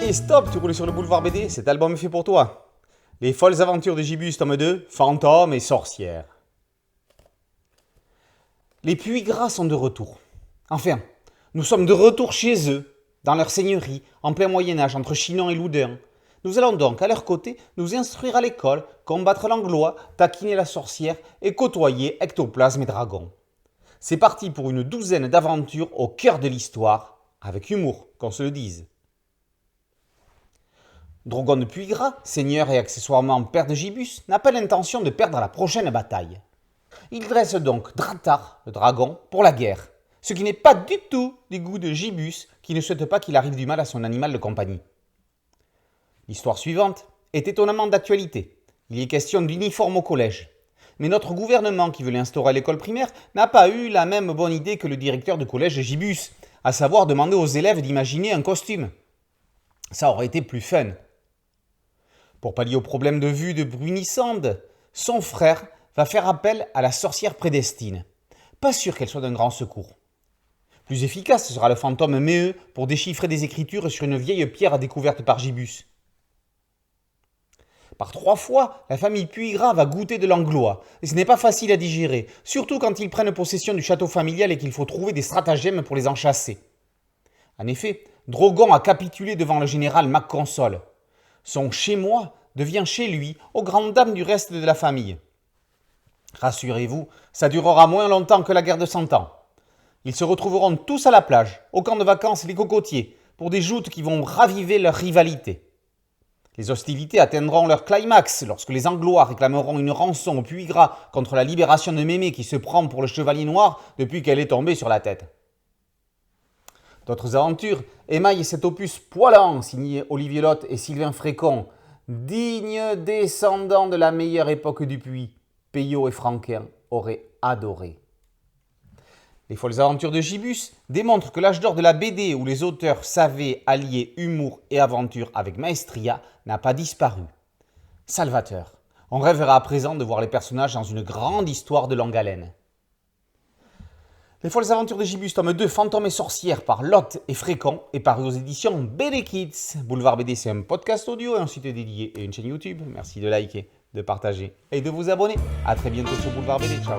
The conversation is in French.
Et stop, tu roules sur le boulevard BD, cet album est fait pour toi. Les folles aventures de Gibus, tome 2, fantômes et sorcières. Les Puygras sont de retour. Enfin, nous sommes de retour chez eux, dans leur seigneurie, en plein Moyen-Âge, entre Chinon et Loudun. Nous allons donc, à leur côté, nous instruire à l'école, combattre l'anglois, taquiner la sorcière et côtoyer ectoplasme et dragons. C'est parti pour une douzaine d'aventures au cœur de l'histoire, avec humour, qu'on se le dise. Drogon de Puygras, seigneur et accessoirement père de Gibus, n'a pas l'intention de perdre la prochaine bataille. Il dresse donc Drathar, le dragon, pour la guerre, ce qui n'est pas du tout du goût de Gibus, qui ne souhaite pas qu'il arrive du mal à son animal de compagnie. L'histoire suivante est étonnamment d'actualité. Il y est question d'uniforme au collège. Mais notre gouvernement qui veut l'instaurer à l'école primaire n'a pas eu la même bonne idée que le directeur de collège de Gibus, à savoir demander aux élèves d'imaginer un costume. Ça aurait été plus fun. Pour pallier au problème de vue de Brunissande, son frère va faire appel à la sorcière Prédestine. Pas sûr qu'elle soit d'un grand secours. Plus efficace sera le fantôme Méheux pour déchiffrer des écritures sur une vieille pierre découverte par Gibus. Par 3 fois, la famille Puygras va goûter de l'anglois, et ce n'est pas facile à digérer, surtout quand ils prennent possession du château familial et qu'il faut trouver des stratagèmes pour les en chasser. En effet, Drogon a capitulé devant le général MacConsole. Son chez-moi devient chez lui, aux grandes dames du reste de la famille. Rassurez-vous, ça durera moins longtemps que la guerre de 100 ans. Ils se retrouveront tous à la plage, au camp de vacances Les Cocotiers, pour des joutes qui vont raviver leur rivalité. Les hostilités atteindront leur climax lorsque les Anglois réclameront une rançon aux Puygras contre la libération de Mémé qui se prend pour le chevalier noir depuis qu'elle est tombée sur la tête. D'autres aventures émaillent cet opus poilant signé Olivier Lotte et Sylvain Frécon, dignes descendants de la meilleure époque du Puy. Peyo et Franquin auraient adoré. Les folles aventures de Gibus démontrent que l'âge d'or de la BD où les auteurs savaient allier humour et aventure avec maestria n'a pas disparu. Salvateur, on rêvera à présent de voir les personnages dans une grande histoire de longue haleine. Les folles aventures de Gibus, tome 2, fantômes et sorcières par Lotte et Frécon est paru aux éditions BD Kids. Boulevard BD, c'est un podcast audio, un site dédié et une chaîne YouTube. Merci de liker, de partager et de vous abonner. A très bientôt sur Boulevard BD. Ciao.